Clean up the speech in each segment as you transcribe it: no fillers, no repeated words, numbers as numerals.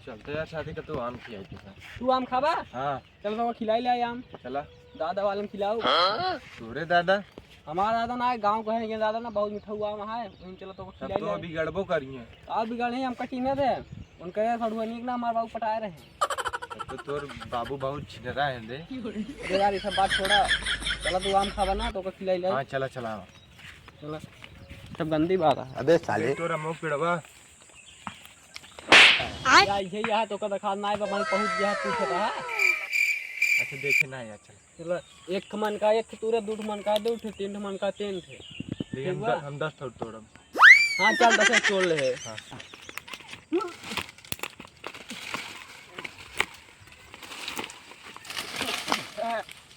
चलते यार शादी का तो आम खिलाई के साथ। तू आम खाबा? हाँ चल तो खिलाई ले आम। चला। दादा वाले खिलाओ। तोरे दादा? हमारा दादा ना गांव का है, ये दादा ना बहुत मीठा हुआ आम है, चलो तो तब खिलाई तो ले। अभी गड़बो करी है। आप बिगड़े हम कटीने थे उनके सड़ुआनी ना हमारे बाबू पटाए रहे। तो तोर बाबू बहुत छिनरा है रे। अरे यार ये सब बात छोड़ा, चला तू आम खाबा ना तो खिलाई ले। हाँ चला चला। चला सब गंदी बात है। अबे साले तोरा मुंह पिड़वा या ये यहाँ तो कदा खा ना बाबा पहुंच गया पूछे रहा। अच्छा देखे ना यार चल। चलो एक मन का एक तूरे, दो मन का दो, तीन मन का तीन थे। लेकिन हम 10 तोड़म। हाँ चल 10 तोड़ ले। हाँ।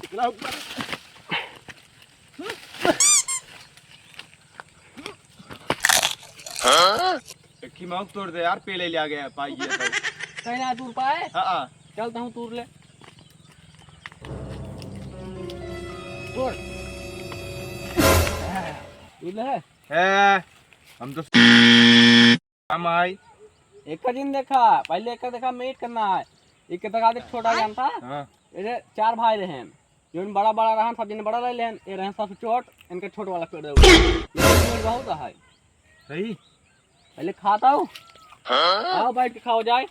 इतना ऊपर की मौक तोड़ दे यार, पेले ले आ गया पाई ये तो। कहीं ना तूर पाए। हाँ चलता हूँ तूर ले। तोड़ तूर ले है। हम तो हम आई एक का दिन देखा, पहले एक का देखा मेट करना है, एक का देखा देख छोटा जान था। हाँ ये 4 भाई रहे, जो बड़ा बड़ा रहा सब दिन बड़ा ले लेन, ये रहे सब छोट, इनके छोट वाला पेड़ बहुत है। सही पहले खाता हूँ। आओ बैठ के खाओ जाए।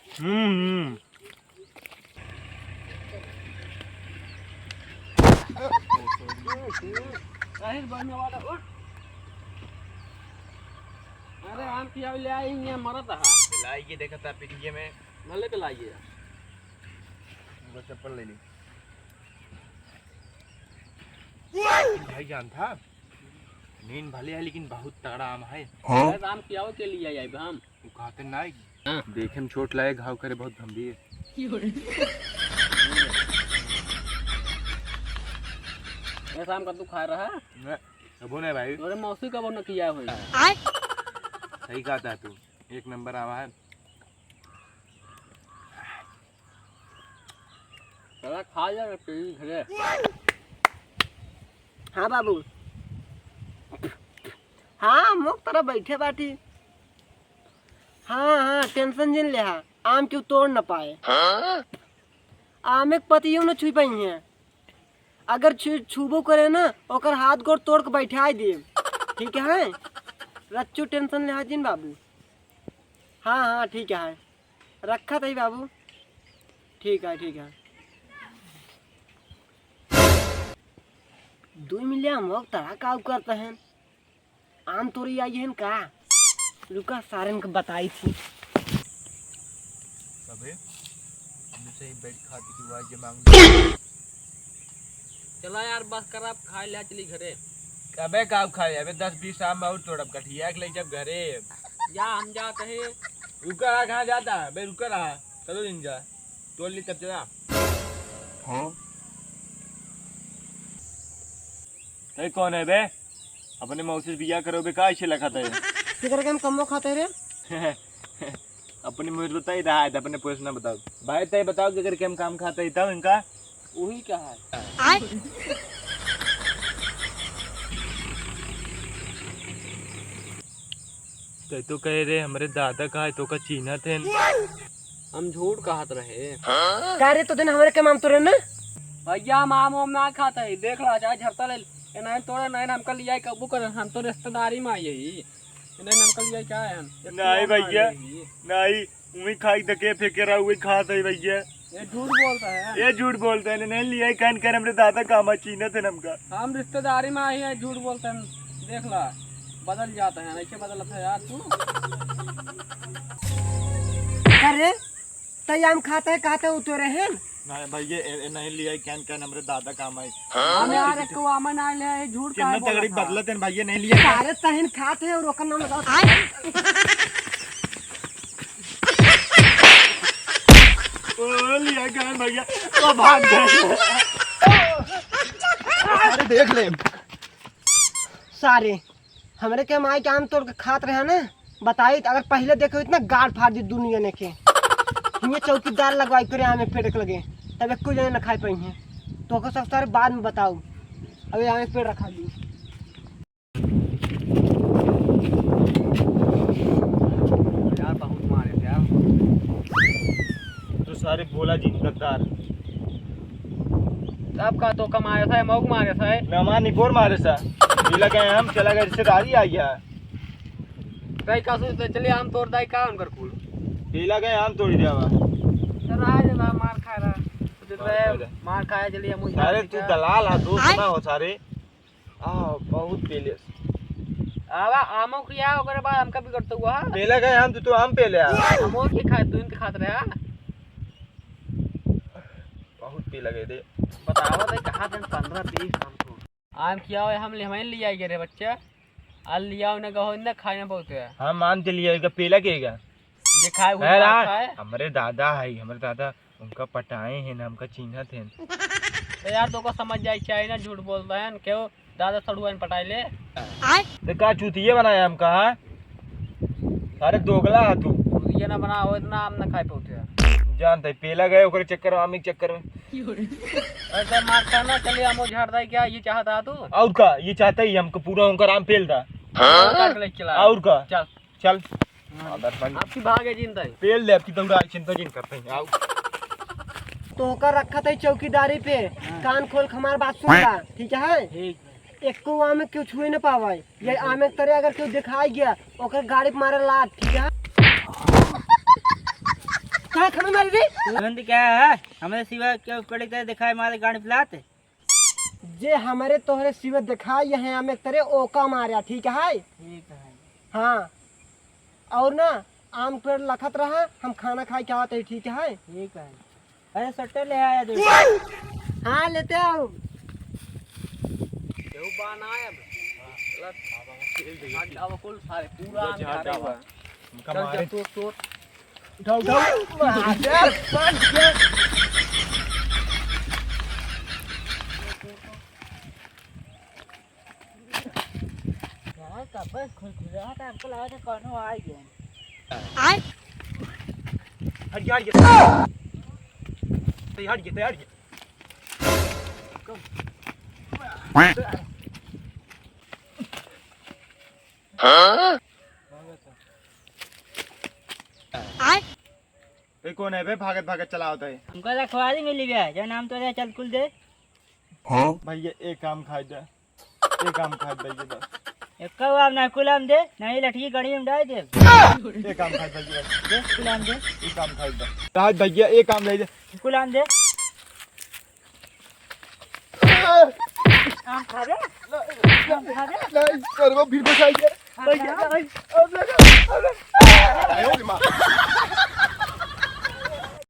अरे आम की ले आई ये मरत है। लाइए देखा था पीटीए में नले पे लाइए। वो चप्पल ले ली। भाई जान था नींद भले है लेकिन बहुत तगड़ा आम है। आम की के लिए आई हम वो खाते ना देखे में चोट लाए, घाव करे बहुत गंभीर। ऐसा आम का तू खा रहा है? कबो नहीं भाई। अरे मौसी कबो न किया हुई। सही कहा था तू, एक नंबर आवा है। चला खा जा घरे। हाँ बाबू। हाँ मुख तरह बैठे बाटी। हाँ टेंशन जिन ले आम क्यों तोड़ न पाए। आम एक पतियों न छुई पाई है, अगर छुबो करे ना ओकर हाथ गोड़ तोड़ के बैठा दे। ठीक है रच्चू टेंशन ले जिन बाबू। हाँ ठीक है रखा था बाबू। ठीक है 2 मिलिया मोक तरह का करते हैं। आम तोड़ी आई है का, रुका सारन को बताई थी। अबे मुझसे ही बैठ खाती की आवाज ये मांग। चला यार बस कर, आप खा ले चली घरे। अबे काब खाए, अबे 10-20 आम और तोड़ब कठिया के ले जब घरे। या हम जाते हैं। रुका रहा कहाँ जाता है बे, रुका रहा चलो दिन जा तोड़ ली तब चला। हाँ ते कौन है बे? अपने मौसी बिया करो बे, का ऐसे लगा था फिकर के हम कमो खाते रे। अपने मुझे बता ही रहा है, अपने पुलिस ना बताओ भाई। तय बताओ कि अगर केम काम खाता है तब इनका वही क्या है। तो कह रहे हमारे दादा का है तो का चीना थे। हम झूठ कहत रहे। का रे तो दिन हमारे के माम तोड़े ना। भैया हम आम वाम ना खाता है, देख ला चाहे झरता ले नहीं तोड़े नहीं हम कल लिया कबू कर, हम तो रिश्तेदारी में आई है नहीं हम कल लिया क्या है। नहीं भैया नहीं, वही खाई धके फेंके रहा वही खाता है भैया। ये झूठ बोलता है। ये झूठ बोलता है, नहीं लिया कान कर हमारे दादा काम चीना थे नमका। हम रिश्तेदारी में आई है, झूठ बोलते हैं। देख ला बदल जाता है, ऐसे बदलता है यार तू। अरे तय आम खाते उतरे हैं। नहीं भैया नहीं लिया कैन कैन हमारे दादा काम आए। हमें यार एक को आमन आ ले झूठ का कितना तगड़ी बदलत है भैया, नहीं लिया। सारे तहन खाते हैं और ओकर नाम बताओ। ओ लिया कैन भैया तो भाग गए। अरे देख ले सारे हमारे के माई के आम तोड़ के खात रहे ना, बताई अगर पहले देखे इतना गाड़ फाड़ दी दुनिया ने के। ये चौकीदार लगवाई करे आमे पेड़ लगे तब एक कोई न खाई पाई है तो को सब सारे बाद में बताओ। अभी आमे पेड़ रखा दी। यार बहुत मारे थे यार। सारे भोला जी गद्दार अब का तो कमाया था मौक मारे था मेहमान निपोर मारे सा पीला गए हम चला गए रिश्तेदारी आ गया कई का सोचते चलिए हम तोड़ दाई का उनकर कुल पीला गए हम तोड़ी देवा रहा जला मार खा रहा मार खाया चलिए मुझे सारे तू दलाल है दोस्त ना हो सारे बहुत पीले आवा आमो किया ओकरे बाद हमका भी करते हुआ पीला गए हम तो हम पीले आमो के खाए तू इनके खात रहा बहुत पी लगे थे बतावा दे कहां दिन 15 20 हमको आम किया है हम ले हमें ले आई रे बच्चा आल लिया उन्हें गहो न खाने बहुत है हम मान चलिए का पीला केगा ये खाए हुआ खाए हमारे दादा उनका पटाए हैं ना हमका चिन्हत हैं तो यार तो को समझ जाए चाहिए ना झूठ बोलता है क्यों दादा सड़ुआन पटाई ले तो का चूतिये बनाया हम कहा अरे दोगला है तू ये ना बना हो इतना आम ना खाए पहुंचे जानते पेला गए ओकरे चक्कर में आमिक चक्कर में ऐसा मार खाना चलिए हम झाड़ता है क्या ये चाहता तू और का ये चाहता ही हमको पूरा उनका आम पेल था काट ले चला और का चल चल आपकी भागे चिंता है पेल ले आपकी दौड़ा चिंता जिन करते हैं आओ तो होकर रखा था चौकीदारी पे कान खोल के हमारी बात सुनला ठीक है ठीक एक को आमे क्यों छुए न पावे ये आमे के तरह अगर क्यों दिखाई गया ओकर गाड़ी पे मारे लात ठीक है क्या खाना मारी रे तुरंत क्या है हमारे सिवा क्या पड़े तरह दिखाए हमारे गाड़ी पे लाते जे हमारे तोहरे सिवा दिखाई है आमे के तरह ओका मारा ठीक है ठीक है हाँ और ना आम पेड़ लखत रहा हम खाना खाए क्या आते ठीक है ठीक है अरे सट्टे ले आया दो हाँ लेते आओ क्यों बाना है अब अब कुल सारे पूरा आम खा रहा हुआ उनका चल मारे चल तू उठाओ यार कब खुरखुरा था हमको लगा था कौन हो आ गया हट गया हट गया कौन है बे भागत भागत चला होता है हमको रखवारी मिली गया जो नाम तो चल कुल दे भैया एक काम खाए दे एक काम खाए दे बस एक को आप ना कुलाम दे नहीं लठी गड़ी में डाल दे एक काम खाए भैया दे कुलाम दे एक काम खाए दे राज भैया एक काम ले दे कुलाम दे आम खा दे नहीं करवा फिर बचाइए भैया अब लगा आयो रे मां